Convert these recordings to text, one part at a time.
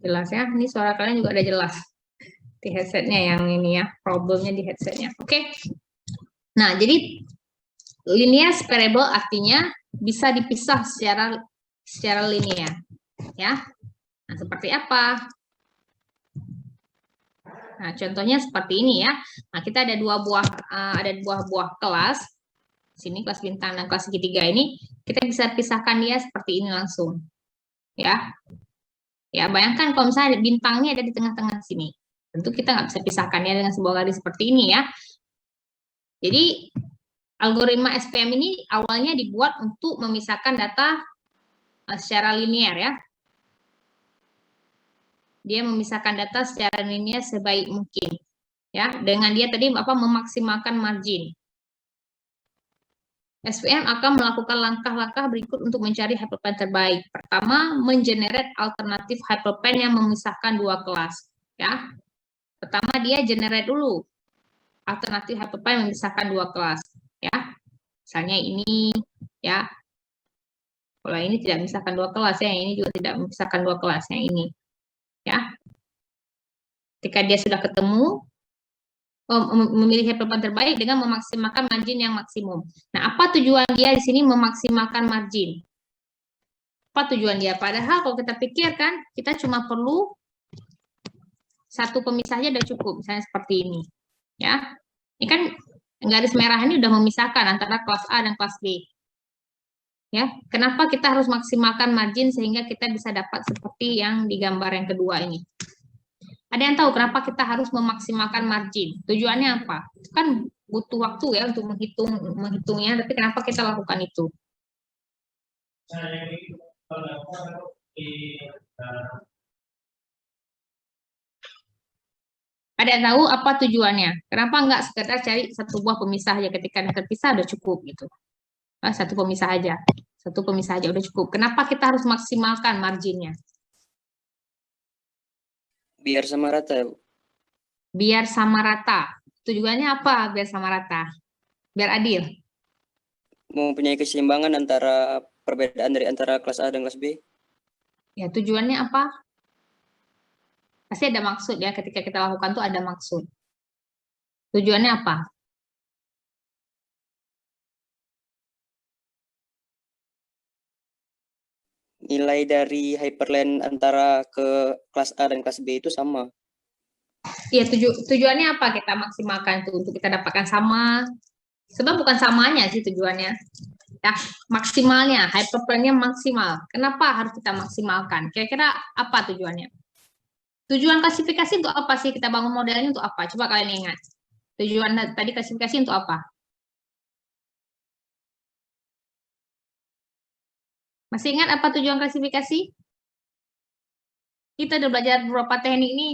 Jelas ya, ini suara kalian juga ada jelas di headsetnya yang ini ya, problemnya di headsetnya. Oke. Nah, jadi linear separable artinya bisa dipisah secara linear, ya. Nah, seperti apa? Nah, contohnya seperti ini ya. Nah, kita ada dua buah kelas. Sini kelas bintang dan kelas segitiga ini kita bisa pisahkan dia seperti ini langsung. Ya. Ya, bayangkan kalau misalnya bintangnya ada di tengah-tengah sini. Tentu kita nggak bisa pisahkannya dengan sebuah garis seperti ini ya. Jadi algoritma SPM ini awalnya dibuat untuk memisahkan data secara linear ya. Dia memisahkan data secara linear sebaik mungkin. Ya, dengan dia tadi memaksimalkan margin. SPM akan melakukan langkah-langkah berikut untuk mencari hyperplane terbaik. Pertama, mengenerate alternatif hyperplane yang memisahkan dua kelas. Ya, pertama dia generate dulu alternatif hyperplane memisahkan dua kelas. Ya, misalnya ini, ya. Kalau ini tidak memisahkan dua kelas, ya. Ini juga tidak memisahkan dua kelas, yang ini. Ya, ketika dia sudah ketemu, memilih hyperplane terbaik dengan memaksimalkan margin yang maksimum. Nah, apa tujuan dia di sini memaksimalkan margin? Apa tujuan dia? Padahal kalau kita pikirkan, kita cuma perlu satu pemisah aja udah cukup, misalnya seperti ini. Ya, ini kan garis merah ini udah memisahkan antara kelas A dan kelas B. Ya, kenapa kita harus maksimalkan margin sehingga kita bisa dapat seperti yang di gambar yang kedua ini? Ada yang tahu kenapa kita harus memaksimalkan margin? Tujuannya apa? Kan butuh waktu ya untuk menghitungnya, tapi kenapa kita lakukan itu? Ada yang tahu apa tujuannya? Kenapa nggak sekedar cari satu buah pemisah aja, ketika terpisah udah cukup gitu? Satu pemisah aja, udah cukup. Kenapa kita harus maksimalkan marginnya? Biar sama rata ya, Bu. Biar sama rata. Tujuannya apa biar sama rata? Biar adil. Mempunyai keseimbangan antara perbedaan dari antara kelas A dan kelas B. Ya, tujuannya apa? Pasti ada maksud ya, ketika kita lakukan tuh ada maksud. Tujuannya apa? Nilai dari hyperlane antara ke kelas A dan kelas B itu sama. Iya, tujuannya apa kita maksimalkan itu? Untuk kita dapatkan sama. Sebab bukan samanya sih tujuannya. Ya, maksimalnya, hyperplane-nya maksimal. Kenapa harus kita maksimalkan? Kira-kira apa tujuannya? Tujuan klasifikasi untuk apa sih? Kita bangun modelnya untuk apa? Coba kalian ingat. Tujuan tadi klasifikasi untuk apa? Masih ingat apa tujuan klasifikasi? Kita udah belajar beberapa teknik ini,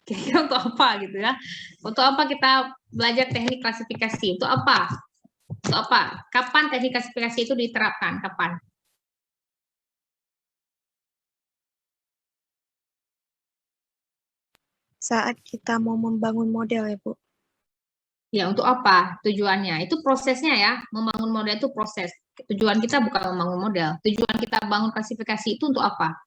kira-kira untuk apa gitu ya? Untuk apa kita belajar teknik klasifikasi? Untuk apa? Untuk apa? Kapan teknik klasifikasi itu diterapkan? Kapan? Saat kita mau membangun model ya, Bu. Ya, untuk apa tujuannya? Itu prosesnya ya, membangun model itu proses. Tujuan kita bukan membangun model. Tujuan kita bangun klasifikasi itu untuk apa?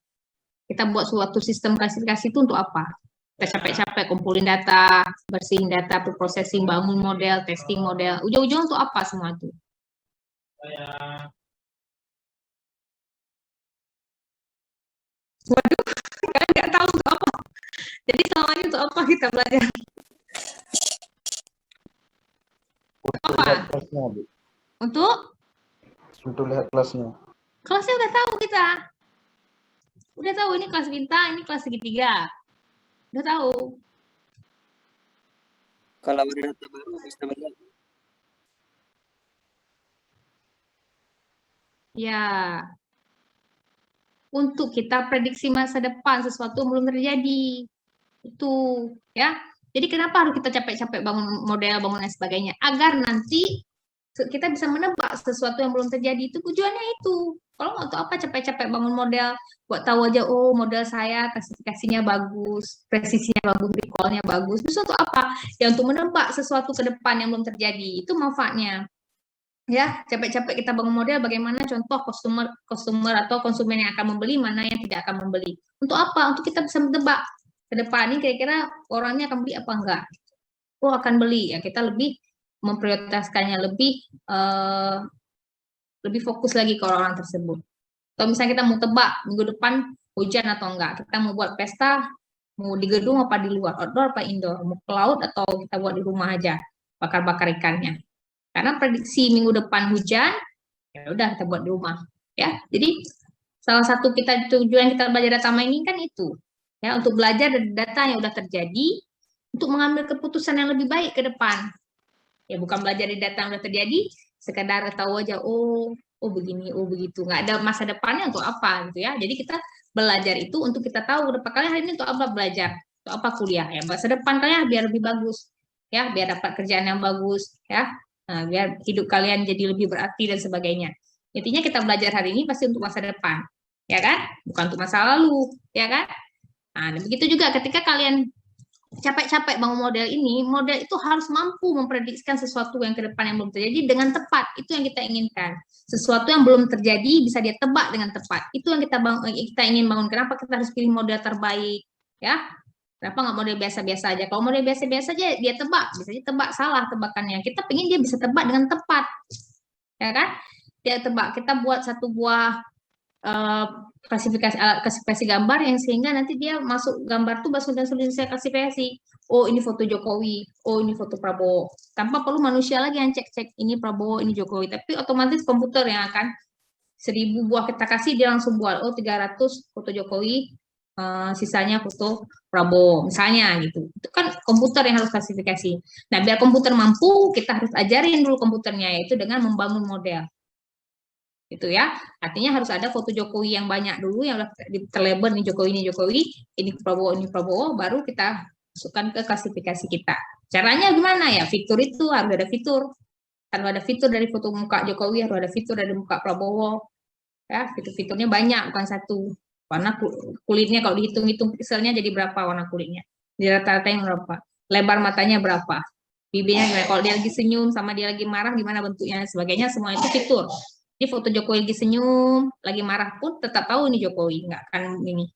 Kita buat suatu sistem klasifikasi itu untuk apa? Kita capek-capek kumpulin data, bersihin data, processing, bangun model, testing model. Ujung-ujung untuk apa semua itu? Waduh, kalian nggak tahu untuk apa. Jadi selama ini untuk apa kita belajar? Apa? Kelasnya, Bu. Untuk lihat kelasnya. Kelasnya udah tahu kita. Udah tahu ini kelas bintang, ini kelas segitiga. Udah tahu. Kalau ada data baru bisa banyak. Ya. Untuk kita prediksi masa depan sesuatu yang belum terjadi. Itu ya. Jadi kenapa harus kita capek-capek bangun model, bangun dan sebagainya? Agar nanti kita bisa menebak sesuatu yang belum terjadi. Itu tujuannya itu. Kalau nggak tahu apa capek-capek bangun model, buat tahu aja, oh model saya klasifikasinya bagus, presisinya bagus, recall-nya bagus. Itu suatu apa? Ya untuk menebak sesuatu ke depan yang belum terjadi. Itu manfaatnya. Ya, capek-capek kita bangun model bagaimana contoh customer atau konsumen yang akan membeli, mana yang tidak akan membeli. Untuk apa? Untuk kita bisa menebak ke depan ini kira-kira orangnya akan beli apa enggak. Oh, akan beli ya, kita lebih memprioritaskannya, lebih fokus lagi ke orang tersebut. Kalau misalnya kita mau tebak minggu depan hujan atau enggak, kita mau buat pesta, mau di gedung apa di luar, outdoor apa indoor, mau ke laut atau kita buat di rumah aja, bakar-bakar ikannya. Karena prediksi minggu depan hujan, ya udah kita buat di rumah. Ya, jadi salah satu tujuan kita belajar data mining kan itu, ya, untuk belajar dari data yang udah terjadi, untuk mengambil keputusan yang lebih baik ke depan. Ya, bukan belajar dari data yang udah terjadi, sekedar tahu aja, oh begini, oh begitu, nggak ada masa depannya untuk apa gitu ya. Jadi kita belajar itu untuk kita tahu ke depan kalian hari ini untuk apa belajar, untuk apa kuliah ya, masa depan kalian biar lebih bagus ya, biar dapat kerjaan yang bagus ya. Nah, biar hidup kalian jadi lebih berarti dan sebagainya. Intinya kita belajar hari ini pasti untuk masa depan, ya kan? Bukan untuk masa lalu, ya kan? Nah, begitu juga ketika kalian capek-capek bangun model ini, model itu harus mampu memprediksikan sesuatu yang ke depan yang belum terjadi dengan tepat. Itu yang kita inginkan. Sesuatu yang belum terjadi bisa dia tebak dengan tepat. Itu yang kita ingin bangun. Kenapa kita harus pilih model terbaik, ya? Kenapa nggak model biasa-biasa aja? Kalau model biasa-biasa aja dia tebak, bisa aja tebak salah tebakannya. Kita pengen dia bisa tebak dengan tepat, ya kan? Dia tebak. Kita buat satu buah klasifikasi gambar yang sehingga nanti dia masuk gambar tuh masuk dan saya klasifikasi. Oh ini foto Jokowi, oh ini foto Prabowo. Tanpa perlu manusia lagi yang cek-cek ini Prabowo, ini Jokowi. Tapi otomatis komputer yang akan 1000 buah kita kasih dia langsung buat. Oh 300 foto Jokowi, sisanya foto Prabowo misalnya gitu. Itu kan komputer yang harus klasifikasi. Nah biar komputer mampu kita harus ajarin dulu komputernya yaitu dengan membangun model. Itu ya, artinya harus ada foto Jokowi yang banyak dulu yang udah terlabel ini Jokowi, ini Prabowo, baru kita masukkan ke klasifikasi kita. Caranya gimana ya? Fitur itu harus ada fitur. Kalau ada fitur dari foto muka Jokowi, harus ada fitur dari muka Prabowo. Ya, fitur-fiturnya banyak, bukan satu. Warna kulitnya kalau dihitung-hitung pixelnya jadi berapa warna kulitnya? Di rata-rata yang berapa? Lebar matanya berapa? Bibirnya gimana? Kalau dia lagi senyum sama dia lagi marah gimana bentuknya dan sebagainya, semua itu fitur. Jadi foto Jokowi lagi senyum, lagi marah pun tetap tahu ini Jokowi, nggak akan ini,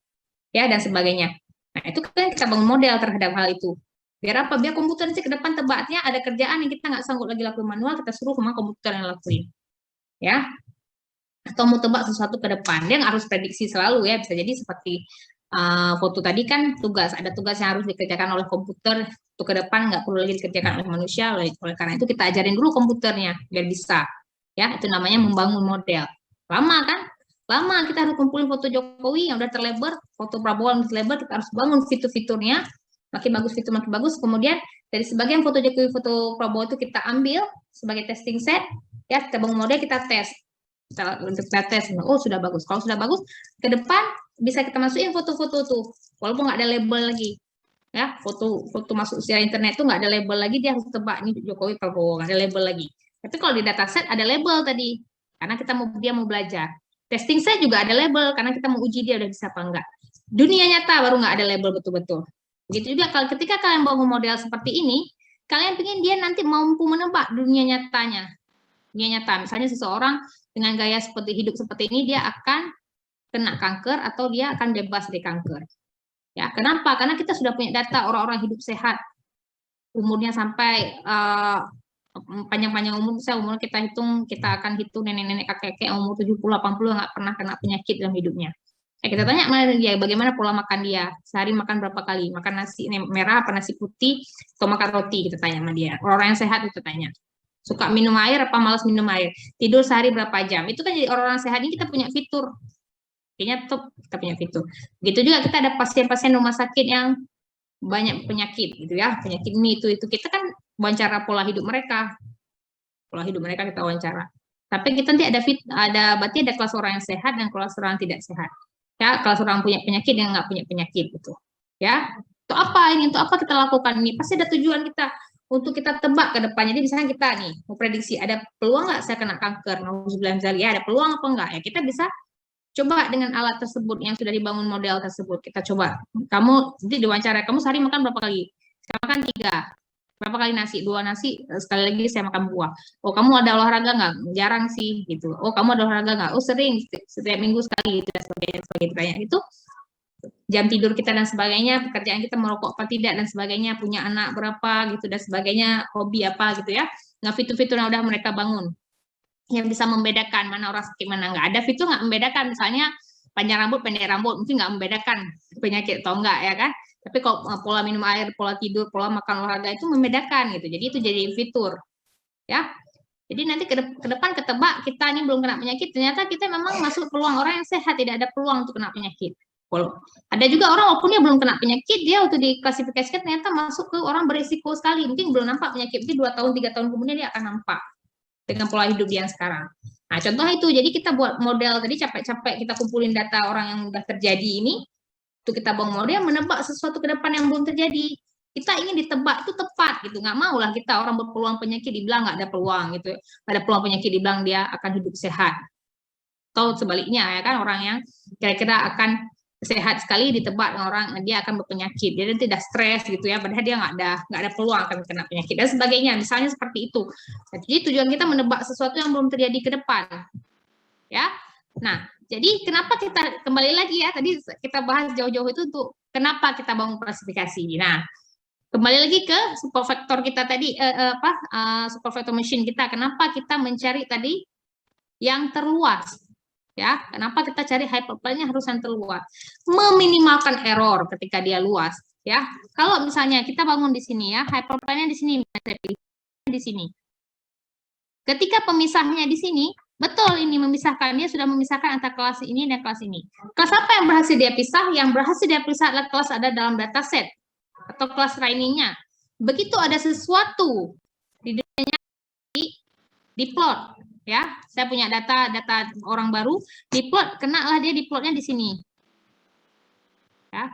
ya dan sebagainya. Nah itu kan kita bangun model terhadap hal itu. Biar apa? Biar komputer nanti ke depan tebaknya ada kerjaan yang kita nggak sanggup lagi lakuin manual, kita suruh sama komputer yang lakuin, ya. Atau mau tebak sesuatu ke depan, dia nggak harus prediksi selalu ya. Bisa jadi seperti foto tadi kan ada tugas yang harus dikerjakan oleh komputer untuk ke depan nggak perlu lagi dikerjakan oleh manusia. Oleh karena itu kita ajarin dulu komputernya biar bisa. Ya, itu namanya membangun model. Lama kan? Lama kita harus kumpulin foto Jokowi yang udah terlebar, foto Prabowo yang terlebar, kita harus bangun fitur-fiturnya, makin bagus fitur makin bagus. Kemudian dari sebagian foto Jokowi, foto Prabowo itu kita ambil sebagai testing set, ya kita bangun model, kita tes. Untuk kita tes, oh sudah bagus. Kalau sudah bagus, ke depan bisa kita masukin foto-foto tuh, walaupun nggak ada label lagi. Ya, foto masuk secara internet tuh nggak ada label lagi, dia harus tebak ini Jokowi Prabowo, nggak ada label lagi. Tapi kalau di dataset ada label tadi, karena dia mau belajar. Testing set juga ada label, karena kita mau uji dia udah bisa apa enggak. Dunia nyata baru nggak ada label betul-betul. Begitu juga kalau ketika kalian bangun model seperti ini, kalian ingin dia nanti mampu menebak dunia nyatanya. Dunia nyata, misalnya seseorang dengan gaya hidup seperti ini, dia akan kena kanker atau dia akan bebas dari kanker. Ya, kenapa? Karena kita sudah punya data orang-orang hidup sehat, umurnya sampai panjang-panjang umur, umur kita akan hitung nenek-nenek kakek-kakek umur 70-80 nggak pernah kena penyakit dalam hidupnya. Kita tanya dia bagaimana pola makan dia, sehari makan berapa kali, makan nasi merah apa nasi putih atau makan roti, kita tanya sama dia. Orang yang sehat kita tanya, suka minum air apa malas minum air, tidur sehari berapa jam. Itu kan jadi orang-orang sehat ini kita punya fitur, kayaknya top, kita punya fitur. Begitu juga kita ada pasien-pasien rumah sakit yang banyak penyakit gitu ya, penyakit ini itu kita kan wawancara pola hidup mereka kita wawancara. Tapi kita nanti berarti ada kelas orang yang sehat dan kelas orang yang tidak sehat. Ya, kelas orang punya penyakit dan nggak punya penyakit gitu. Ya, untuk apa ini? Untuk apa kita lakukan ini? Pasti ada tujuan kita untuk kita tebak ke depannya. Jadi misalnya kita nih mau prediksi ada peluang nggak saya kena kanker? Ya, ada peluang apa enggak? Ya kita bisa coba dengan alat tersebut yang sudah dibangun model tersebut. Kita coba. Kamu nanti diwawancara, kamu sehari makan berapa kali? Saya makan 3. Berapa kali nasi? 2 nasi, sekali lagi saya makan buah. Oh, kamu ada olahraga nggak? Jarang sih, gitu. Oh, kamu ada olahraga nggak? Oh, sering, setiap minggu sekali, gitu, dan sebagainya. Itu jam tidur kita dan sebagainya, pekerjaan kita merokok apa tidak, dan sebagainya, punya anak berapa, gitu, dan sebagainya, hobi apa, gitu ya. Nah, fitur-fitur yang udah mereka bangun. Yang bisa membedakan mana orang sakit, mana nggak. Ada fitur nggak membedakan, misalnya panjang rambut, pendek rambut, mungkin nggak membedakan penyakit atau enggak, ya kan? Tapi kalau pola minum air, pola tidur, pola makan olahraga itu membedakan gitu. Jadi itu jadi fitur, ya. Jadi nanti ke depan ketebak kita ini belum kena penyakit, ternyata kita memang masuk peluang orang yang sehat, tidak ada peluang untuk kena penyakit. Ada juga orang walaupun dia belum kena penyakit, dia waktu diklasifikasikan ternyata masuk ke orang berisiko sekali. Mungkin belum nampak penyakit, mungkin 2 tahun, 3 tahun kemudian dia akan nampak dengan pola hidup dia yang sekarang. Nah, contoh itu, jadi kita buat model tadi capek-capek kita kumpulin data orang yang udah terjadi ini, untuk kita bangun model menebak sesuatu ke depan yang belum terjadi. Kita ingin ditebak itu tepat gitu, nggak mau lah kita orang berpeluang penyakit dibilang nggak ada peluang gitu, ada peluang penyakit dibilang dia akan hidup sehat, atau sebaliknya ya kan, orang yang kira-kira akan sehat sekali ditebak orang dia akan berpenyakit, dia tidak stres gitu ya, padahal dia nggak ada peluang akan kena penyakit dan sebagainya, misalnya seperti itu. Jadi tujuan kita menebak sesuatu yang belum terjadi ke depan, ya. Nah, jadi kenapa kita kembali lagi ya, tadi kita bahas jauh-jauh itu untuk kenapa kita bangun klasifikasi. Nah, kembali lagi ke super factor kita tadi, super factor machine kita. Kenapa kita mencari tadi yang terluas? Ya, kenapa kita cari hyperplane-nya harus yang terluas? Meminimalkan error ketika dia luas. Ya, kalau misalnya kita bangun di sini ya, hyperplane-nya di sini, di sini. Ketika pemisahnya di sini, betul ini memisahkan, dia sudah memisahkan antara kelas ini dan kelas ini. Kelas apa yang berhasil dia pisah? Yang berhasil dia pisah adalah kelas ada dalam dataset atau kelas trainingnya. Begitu ada sesuatu di plot, ya. Saya punya data orang baru, di plot, kenalah dia di plotnya di sini. Ya.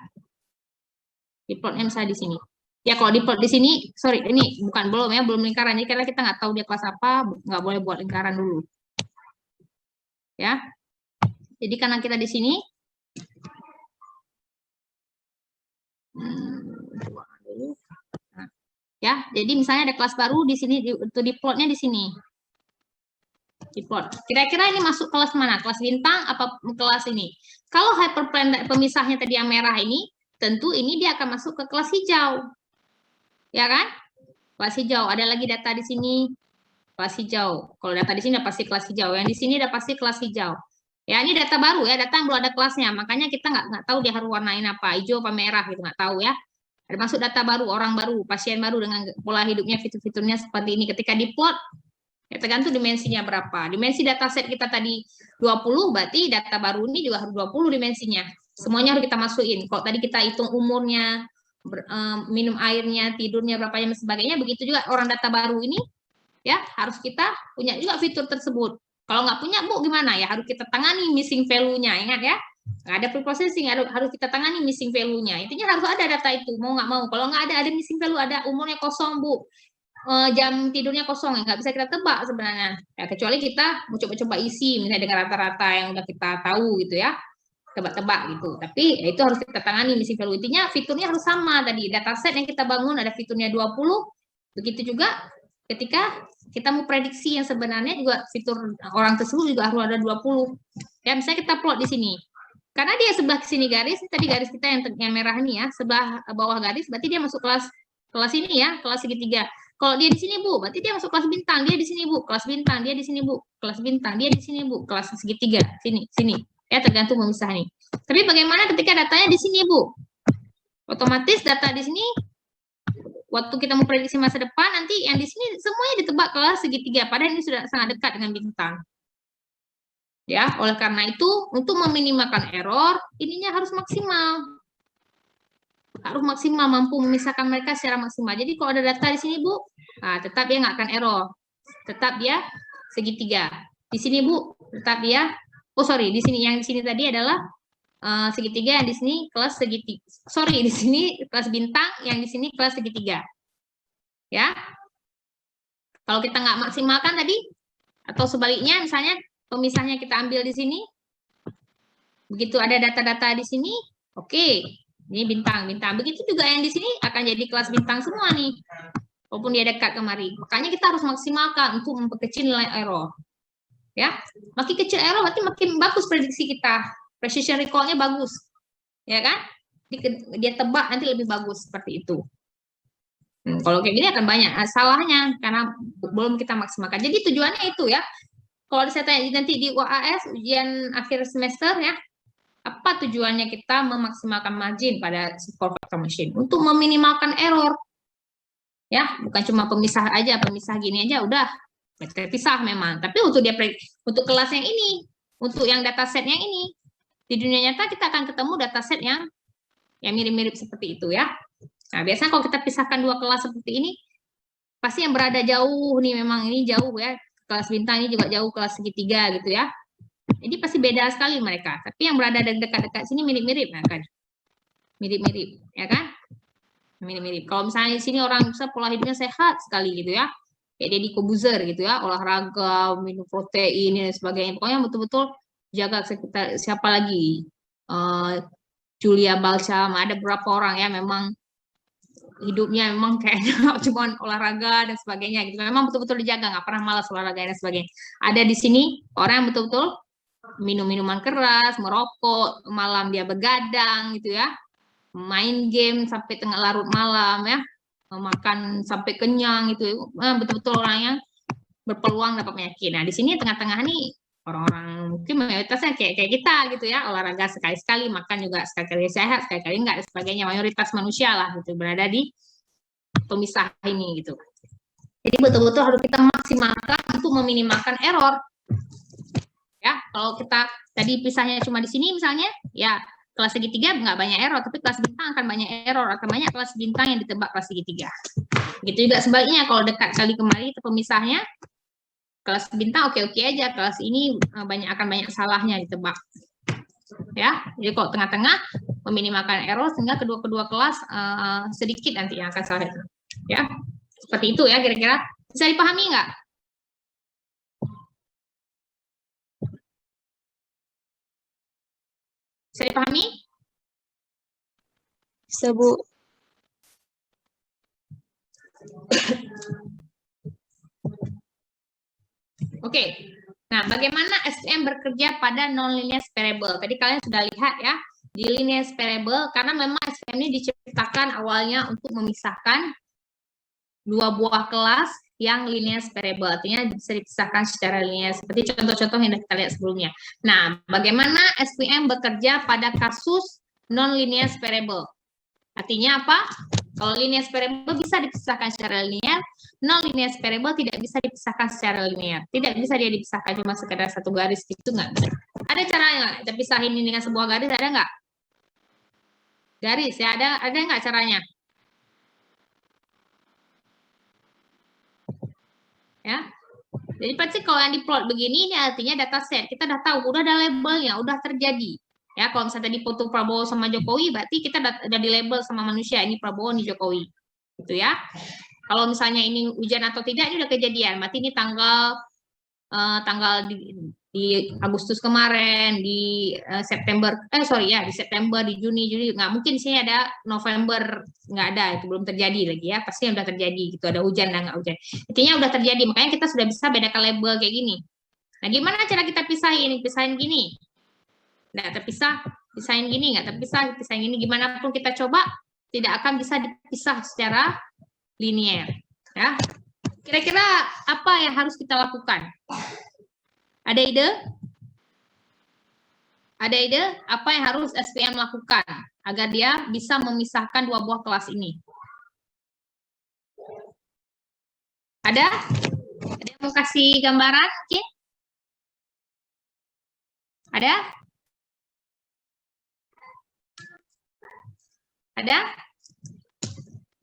Di plotnya misalnya di sini. Ya kalau di plot di sini, sorry, ini bukan belum lingkaran. Jadi karena kita nggak tahu dia kelas apa, nggak boleh buat lingkaran dulu. Ya, jadi karena kita di sini, ya, jadi misalnya ada kelas baru di sini, di plotnya di sini, di plot. Kira-kira ini masuk kelas mana? Kelas bintang apa kelas ini? Kalau hyperplane pemisahnya tadi yang merah ini, tentu ini dia akan masuk ke kelas hijau, ya kan? Kelas hijau. Ada lagi data di sini, kelas hijau. Kalau data di sini udah pasti kelas hijau. Yang di sini udah pasti kelas hijau. Ya, ini data baru ya, data yang belum ada kelasnya. Makanya kita nggak tahu dia harus warnain apa, hijau apa merah gitu, nggak tahu ya. Ada masuk data baru, orang baru, pasien baru dengan pola hidupnya, fitur-fiturnya seperti ini. Ketika di plot, ya tergantung dimensinya berapa. Dimensi dataset kita tadi 20, berarti data baru ini juga harus 20 dimensinya. Semuanya harus kita masukin. Kalau tadi kita hitung umurnya, minum airnya, tidurnya berapa jam dan sebagainya, begitu juga orang data baru ini ya harus kita punya juga fitur tersebut. Kalau nggak punya, Bu, gimana ya? Harus kita tangani missing value-nya, ingat ya. Nggak ada pre-processing, harus kita tangani missing value-nya. Intinya harus ada data itu, mau nggak mau. Kalau nggak ada missing value, ada umurnya kosong, Bu. Jam tidurnya kosong, ya nggak bisa kita tebak sebenarnya. Ya, kecuali kita mau coba-coba isi, misalnya dengan rata-rata yang udah kita tahu gitu ya. Tebak-tebak gitu. Tapi ya, itu harus kita tangani missing value. Intinya fiturnya harus sama tadi. Dataset yang kita bangun ada fiturnya 20, begitu juga ketika kita mau prediksi yang sebenarnya juga fitur orang tersebut juga harus ada 20. Ya, misalnya kita plot di sini. Karena dia sebelah sini garis, tadi garis kita yang merah ini ya, sebelah bawah garis, berarti dia masuk kelas ini ya, kelas segitiga. Kalau dia di sini, Bu, berarti dia masuk kelas bintang. Dia di sini, Bu, kelas bintang. Dia di sini, Bu, kelas bintang. Dia di sini, Bu, kelas segitiga. Sini. Ya, tergantung memisah nih. Tapi bagaimana ketika datanya di sini, Bu? Otomatis data di sini waktu kita mau prediksi masa depan, nanti yang di sini semuanya ditebak kelas segitiga, padahal ini sudah sangat dekat dengan bintang. Ya, oleh karena itu, untuk meminimalkan error, ininya harus maksimal. Harus maksimal, mampu memisahkan mereka secara maksimal. Jadi kalau ada data di sini, Bu, nah, tetap dia nggak akan error. Tetap dia segitiga. Di sini, Bu, tetap dia, di sini, yang di sini tadi adalah segitiga, yang di sini kelas segitiga. Di sini kelas bintang, yang di sini kelas segitiga. Ya. Kalau kita nggak maksimalkan tadi, atau sebaliknya, misalnya pemisahnya kita ambil di sini, begitu ada data-data di sini, oke, ini bintang. Begitu juga yang di sini akan jadi kelas bintang semua nih. walaupun dia dekat kemari. Makanya kita harus maksimalkan untuk memperkecil nilai error. Ya, makin kecil error berarti makin bagus prediksi kita, precision recall-nya bagus, ya kan? Dia tebak nanti lebih bagus seperti itu. Kalau kayak gini akan banyak salahnya karena belum kita maksimalkan. Jadi tujuannya itu ya. Kalau saya tanya nanti di UAS ujian akhir semester ya, apa tujuannya kita memaksimalkan margin pada support factor machine untuk meminimalkan error. Ya, bukan cuma pemisah aja, pemisah gini aja udah terpisah memang. Tapi untuk untuk kelas yang ini, untuk yang datasetnya ini, di dunia nyata kita akan ketemu dataset yang mirip-mirip seperti itu ya. Nah, biasanya kalau kita pisahkan dua kelas seperti ini, pasti yang berada jauh nih, memang ini jauh ya. Kelas bintang ini juga jauh, kelas segitiga gitu ya. Jadi pasti beda sekali mereka. Tapi yang berada dekat-dekat sini mirip-mirip, nah kan? Mirip-mirip, ya kan? Mirip-mirip. Kalau misalnya di sini orang bisa pola hidupnya sehat sekali gitu ya. Kayak Deddy Kobuzer gitu ya, olahraga, minum protein dan sebagainya. Pokoknya betul-betul jaga sekitar siapa lagi? Julia Balsam, ada beberapa orang ya memang hidupnya memang kayaknya cuma olahraga dan sebagainya gitu. Memang betul-betul dijaga, nggak pernah malas olahraga dan sebagainya. Ada di sini orang yang betul-betul minum minuman keras, merokok, malam dia begadang gitu ya. Main game sampai tengah larut malam ya. Makan sampai kenyang gitu. Betul-betul orang yang berpeluang dapat penyakit. Nah, di sini tengah-tengah nih orang-orang mungkin mayoritasnya kayak kita gitu ya, olahraga sekali-sekali, makan juga sekali-kali sehat, sekali-kali enggak dan sebagainya. Mayoritas manusia lah gitu berada di pemisah ini gitu. Jadi betul-betul harus kita maksimalkan untuk meminimalkan error. Ya, kalau kita tadi pisahnya cuma di sini misalnya, ya kelas segitiga nggak banyak error, tapi kelas bintang akan banyak error, atau banyak kelas bintang yang ditebak kelas segitiga. Begitu juga sebaliknya, kalau dekat kali kemari itu pemisahnya, kelas bintang oke-oke aja, kelas ini akan banyak salahnya ditebak. Ya, jadi kalau tengah-tengah meminimalkan error sehingga kedua kelas sedikit nanti yang akan salah. Ya, seperti itu ya kira-kira. Bisa dipahami nggak? Bisa dipahami? Bisa, Bu. Oke. Nah, bagaimana SPM bekerja pada non-linear variable? Tadi kalian sudah lihat ya, di linear variable, karena memang SPM ini diciptakan awalnya untuk memisahkan dua buah kelas yang linear variable, artinya bisa dipisahkan secara linear, seperti contoh-contoh yang kita lihat sebelumnya. Nah, bagaimana SPM bekerja pada kasus non-linear variable? Artinya apa? Kalau linear variable bisa dipisahkan secara linear, non-linear variable tidak bisa dipisahkan secara linear. Tidak bisa dia dipisahkan cuma sekedar satu garis, itu nggak bisa. Ada caranya kita pisahin ini dengan sebuah garis, ada nggak? Garis ya, ada nggak caranya? Ya, jadi pasti kalau yang diplot begini ini artinya dataset. Kita udah tahu, udah ada labelnya, udah terjadi. Ya, kalau misalnya tadi foto Prabowo sama Jokowi, berarti kita udah di label sama manusia, ini Prabowo, ini Jokowi. Gitu ya. Kalau misalnya ini hujan atau tidak, ini udah kejadian. Berarti ini tanggal di Agustus kemarin, di September, di September, di Juni, nggak mungkin di sini ada November, nggak ada, itu belum terjadi lagi ya, pasti udah terjadi gitu, ada hujan dan nggak hujan. Intinya udah terjadi, makanya kita sudah bisa bedakan label kayak gini. Nah, gimana cara kita pisahin gini? Nggak terpisah, pisahin gini, nggak terpisah, pisahin gini, gimana pun kita coba, tidak akan bisa dipisah secara linear. Ya. Kira-kira apa yang harus kita lakukan? Ada ide? Ada ide apa yang harus SPM lakukan agar dia bisa memisahkan dua buah kelas ini? Ada? Ada yang mau kasih gambaran? Oke? Ada? Ada?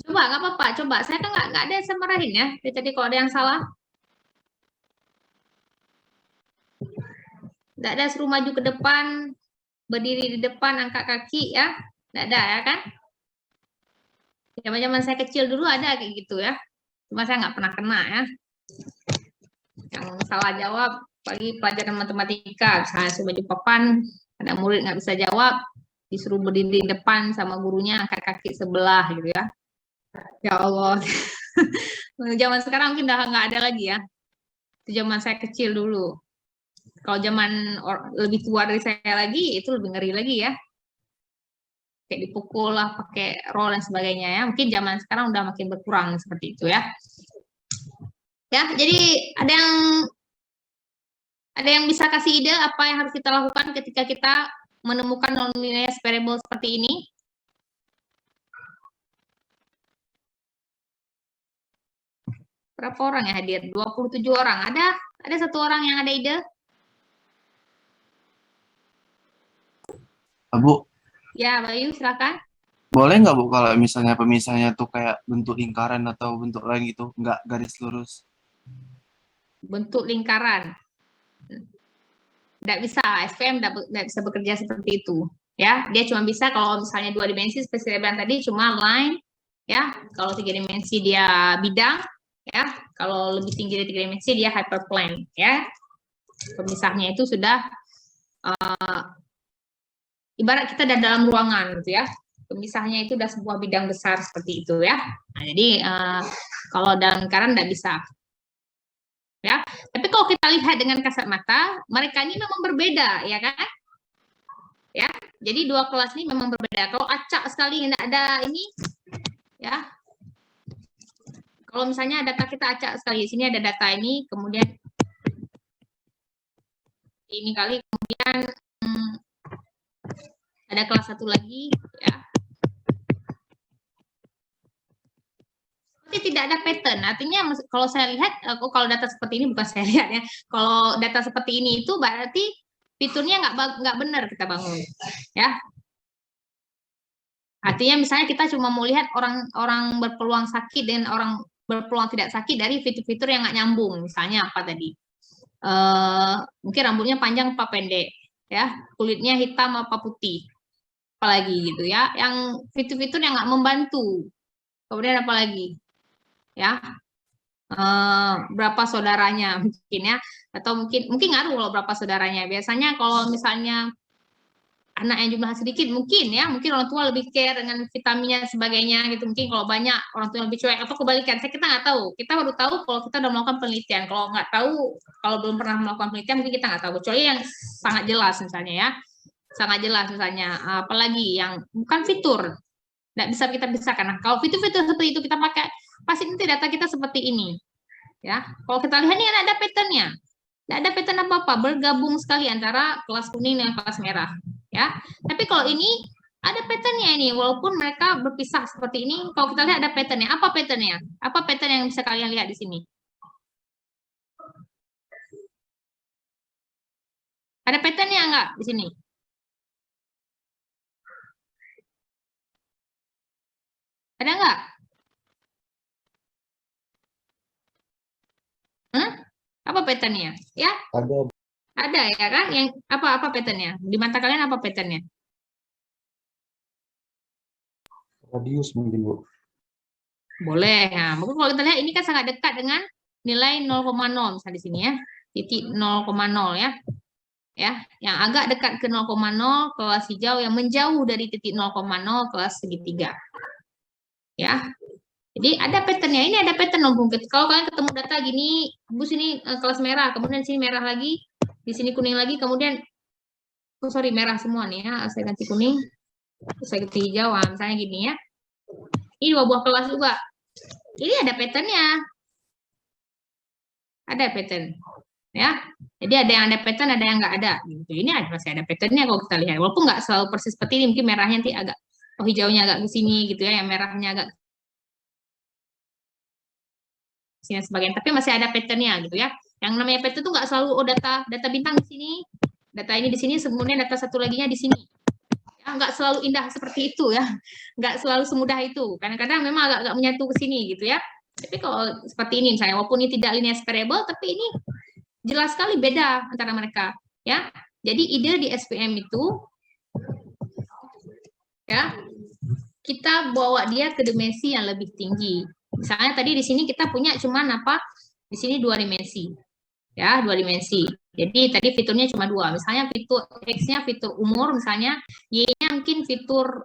Coba, nggak apa-apa. Coba, saya kan nggak ada yang saya marahin ya. Jadi kalau ada yang salah, nggak ada suruh maju ke depan, berdiri di depan, angkat kaki ya. Nggak ada ya kan? Zaman-zaman saya kecil dulu ada kayak gitu ya. Cuma saya nggak pernah kena ya. Yang salah jawab, pagi pelajaran matematika, misalnya suruh maju papan, ada murid nggak bisa jawab, disuruh berdiri di depan sama gurunya, angkat kaki sebelah gitu ya. Ya Allah. Zaman sekarang mungkin udah nggak ada lagi ya. Itu zaman saya kecil dulu. Kalau zaman lebih tua dari saya lagi, itu lebih ngeri lagi ya. Kayak dipukul lah, pakai roll dan sebagainya ya. Mungkin zaman sekarang udah makin berkurang seperti itu ya. Ya, jadi ada yang bisa kasih ide apa yang harus kita lakukan ketika kita menemukan non-linear variable seperti ini? Berapa orang yang hadir? 27 orang. Ada satu orang yang ada ide? Bu, Ya, Bayu, silakan. boleh nggak Bu kalau misalnya pemisahnya tuh kayak bentuk lingkaran atau bentuk lain gitu, nggak garis lurus? Bentuk lingkaran. Tidak bisa, SVM tidak bisa bekerja seperti itu. Ya, dia cuma bisa kalau misalnya 2 dimensi seperti saya bilang tadi cuma line, ya. Kalau 3 dimensi dia bidang, ya. Kalau lebih tinggi dari 3 dimensi dia hyperplane, ya. Pemisahnya itu sudah ibarat kita dalam ruangan gitu ya. Pemisahnya itu udah sebuah bidang besar seperti itu ya. Nah, jadi kalau dalam lingkaran tidak bisa. Ya, tapi kalau kita lihat dengan kasat mata, mereka ini memang berbeda, ya kan? Ya, jadi dua kelas ini memang berbeda. Kalau acak sekali tidak ada ini, ya. Kalau misalnya data kita acak sekali, di sini ada data ini, kemudian ini kali, kemudian ada kelas satu lagi, ya. Tapi tidak ada pattern. Artinya kalau saya lihat, kalau data seperti ini bukan saya lihat ya. Kalau data seperti ini itu berarti fiturnya nggak benar kita bangun, ya. Artinya misalnya kita cuma mau lihat orang berpeluang sakit dan orang berpeluang tidak sakit dari fitur-fitur yang nggak nyambung. Misalnya apa tadi? Mungkin rambutnya panjang apa pendek, ya. Kulitnya hitam apa putih, apalagi gitu ya. Yang fitur-fitur yang nggak membantu. Kemudian apa lagi? Ya, berapa saudaranya mungkin ya, atau mungkin ngaruh kalau berapa saudaranya. Biasanya kalau misalnya anak yang jumlah sedikit mungkin orang tua lebih care dengan vitaminnya sebagainya gitu. Mungkin kalau banyak orang tua lebih cuek atau kebalikan. Kita nggak tahu. Kita baru tahu kalau kita udah melakukan penelitian. Kalau nggak tahu, kalau belum pernah melakukan penelitian mungkin kita nggak tahu. Kecuali yang sangat jelas misalnya ya, sangat jelas misalnya. Apalagi yang bukan fitur, nggak bisa kita pisahkan. Nah, kalau fitur-fitur seperti itu kita pakai, pasti nanti data kita seperti ini. Ya, kalau kita lihat ini ada patternnya, tidak ada pattern apa-apa, bergabung sekali antara kelas kuning dengan kelas merah. Ya, tapi kalau ini ada patternnya ini, walaupun mereka berpisah seperti ini, kalau kita lihat ada patternnya. Apa patternnya? Apa pattern yang bisa kalian lihat di sini? Ada patternnya nggak di sini? Ada nggak? Apa patternnya? Ya? Ada ya kan? Yang apa patternnya? Di mata kalian apa patternnya? Radius mungkin, Bu. Boleh. Nah, mungkin kalau kita lihat ini kan sangat dekat dengan nilai 0,0 misalnya di sini ya. Titik 0,0 ya. Ya, yang agak dekat ke 0,0 kelas hijau, yang menjauh dari titik 0,0 kelas segitiga. Ya. Jadi ada patternnya. Ini ada pattern mungkin. Kalau kalian ketemu data gini, Bu sini kelas merah, kemudian sini merah lagi, di sini kuning lagi, kemudian merah semua nih ya. Saya ganti kuning, saya ganti hijau, misalnya gini ya. Ini 2 buah kelas juga. Ini ada patternnya. Ada pattern. Ya. Jadi ada yang ada pattern, ada yang nggak ada. Gitu. Ini masih ada patternnya kalau kita lihat. Walaupun nggak selalu persis seperti ini, mungkin merahnya nanti agak, hijaunya agak ke sini gitu ya, yang merahnya agak sini sebagainya, tapi masih ada patternnya gitu ya. Yang namanya pattern itu nggak selalu data bintang di sini, data ini di sini, kemudian data satu laginya di sini. Ya, nggak selalu indah seperti itu ya, nggak selalu semudah itu. Kadang-kadang memang agak menyatu ke sini gitu ya. Tapi kalau seperti ini misalnya, walaupun ini tidak linear variable, tapi ini jelas sekali beda antara mereka ya. Jadi ide di SVM itu ya, kita bawa dia ke dimensi yang lebih tinggi. Misalnya tadi di sini kita punya cuman apa? Di sini 2 dimensi. Ya, 2 dimensi. Jadi tadi fiturnya cuma 2. Misalnya fitur X-nya fitur umur misalnya, Y-nya mungkin fitur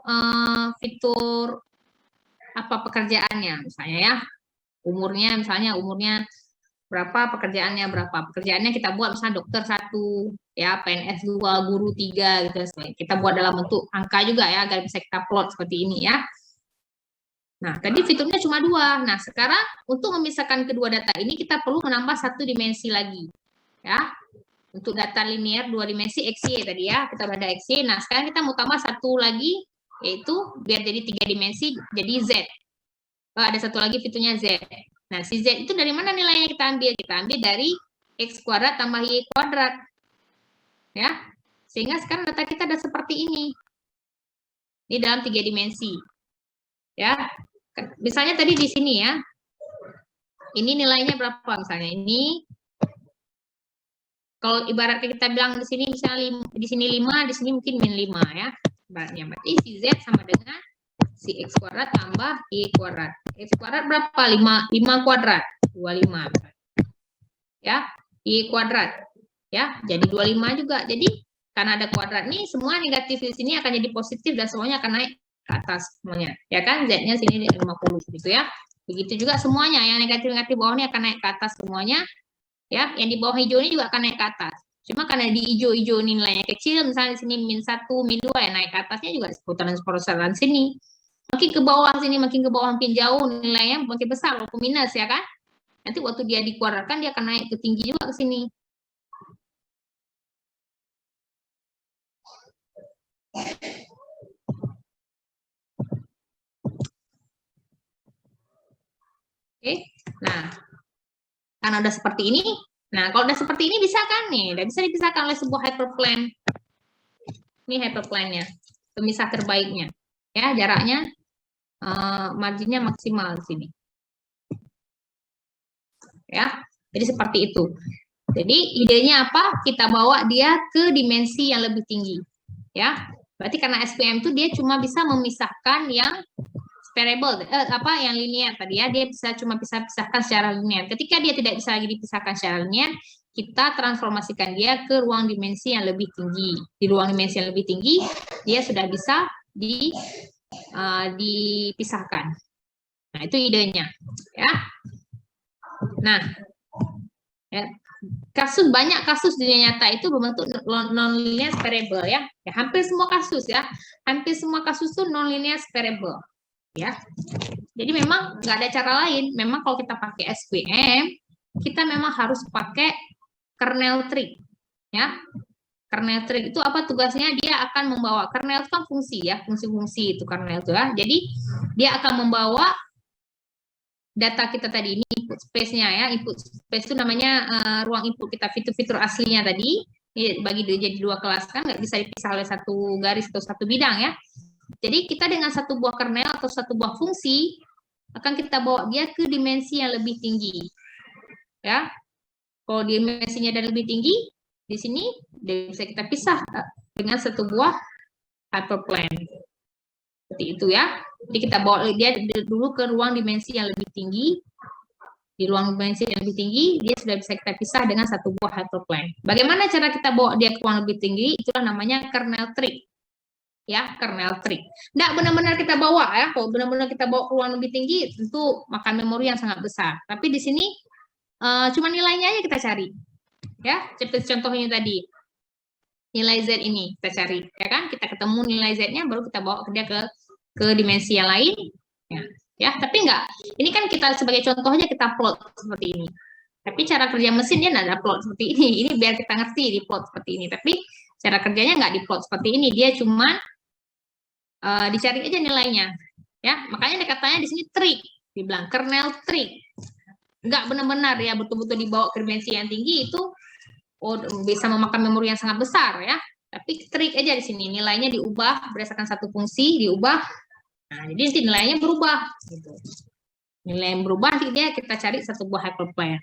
apa pekerjaannya misalnya ya. Misalnya umurnya berapa, pekerjaannya berapa. Pekerjaannya kita buat misalnya dokter 1, ya, PNS 2, guru 3 gitu. Kita buat dalam bentuk angka juga ya agar bisa kita plot seperti ini ya. Nah, tadi fiturnya cuma 2. Nah, sekarang untuk memisahkan kedua data ini kita perlu menambah 1 dimensi lagi. Ya. Untuk data linear 2 dimensi XY tadi ya, kita udah ada XY. Nah, sekarang kita mau tambah 1 lagi, yaitu biar jadi 3 dimensi, jadi Z. Ada 1 lagi fiturnya Z. Nah, si Z itu dari mana nilainya kita ambil? Kita ambil dari X kuadrat tambah Y kuadrat. Ya. Sehingga sekarang data kita ada seperti ini. Ini dalam 3 dimensi. Ya. Misalnya tadi di sini ya. Ini nilainya berapa misalnya? Ini kalau ibaratnya kita bilang di sini misalnya di sini 5, di sini mungkin min 5 ya. Ibaratnya berarti si Z sama dengan si X kuadrat tambah Y kuadrat. X kuadrat berapa? 5 kuadrat. 25. Ya, Y kuadrat. Ya, jadi 25 juga. Jadi karena ada kuadrat nih, semua negatif di sini akan jadi positif dan semuanya akan naik ke atas semuanya. Ya kan? Z-nya sini 50 gitu ya. Begitu juga semuanya yang negatif-negatif bawah ini akan naik ke atas semuanya. Ya, yang di bawah hijau ini juga akan naik ke atas. Cuma karena di hijau-hijau nilainya kecil, misalnya di sini min 1, min 2 ya naik ke atasnya juga seputaran sini. Makin ke bawah sini, makin ke bawah makin jauh nilainya makin besar walaupun minus ya kan. Nanti waktu dia dikuadratkan dia akan naik ke tinggi juga ke sini. Oke. Nah, karena udah seperti ini, nah kalau udah seperti ini bisa kan nih, udah bisa dipisahkan oleh sebuah hyperplane. Ini hyperplane-nya, pemisah terbaiknya. Ya, jaraknya marginnya maksimal di sini. Ya, jadi seperti itu. Jadi idenya apa? Kita bawa dia ke dimensi yang lebih tinggi. Ya, berarti karena SPM itu dia cuma bisa memisahkan yang variable, yang linear tadi ya, dia bisa cuma bisa pisahkan secara linear. Ketika dia tidak bisa lagi dipisahkan secara linear, kita transformasikan dia ke ruang dimensi yang lebih tinggi. Di ruang dimensi yang lebih tinggi, dia sudah bisa dipisahkan. Nah, itu idenya, ya. Nah, ya, banyak kasus di dunia nyata itu berbentuk non-linear variable ya. Ya, hampir semua kasus ya, hampir semua kasus itu non-linear variable. Ya, jadi memang nggak ada cara lain. Memang kalau kita pakai SVM, kita memang harus pakai kernel trick, ya. Kernel trick itu apa tugasnya? Dia akan membawa kernel itu kan fungsi ya, fungsi-fungsi itu kernel itu ya. Jadi dia akan membawa data kita tadi ini input space-nya ya. Input space itu namanya ruang input kita, fitur-fitur aslinya tadi. Bagi jadi 2 kelas kan nggak bisa dipisah oleh 1 garis atau 1 bidang ya. Jadi kita dengan 1 buah kernel atau 1 buah fungsi akan kita bawa dia ke dimensi yang lebih tinggi. Ya. Kalau dimensinya dan lebih tinggi, di sini bisa kita pisah dengan 1 buah hyperplane. Seperti itu ya. Jadi kita bawa dia dulu ke ruang dimensi yang lebih tinggi. Di ruang dimensi yang lebih tinggi, dia sudah bisa kita pisah dengan 1 buah hyperplane. Bagaimana cara kita bawa dia ke ruang lebih tinggi? Itulah namanya kernel trick. Ya, kernel trick. Nggak benar-benar kita bawa ya, kalau benar-benar kita bawa ke ruang lebih tinggi, tentu makan memori yang sangat besar. Tapi di sini cuma nilainya aja kita cari. Ya, seperti contohnya tadi. Nilai Z ini kita cari, ya kan? Kita ketemu nilai Z-nya, baru kita bawa dia ke dimensi yang lain. Ya, tapi enggak. Ini kan kita sebagai contoh aja kita plot seperti ini. Tapi cara kerja mesin dia nggak ada plot seperti ini. Ini biar kita ngerti di plot seperti ini. Tapi cara kerjanya nggak di plot seperti ini. Dia cuma dicari aja nilainya, ya. Makanya katanya di sini trick, dibilang kernel trick. Nggak benar-benar ya betul-betul dibawa ke dimensi yang tinggi itu bisa memakan memori yang sangat besar ya. Tapi trik aja di sini nilainya diubah berdasarkan 1 fungsi diubah. Nah, jadi nanti nilainya berubah gitu. Nilai yang berubah nanti dia kita cari 1 buah hyperplane.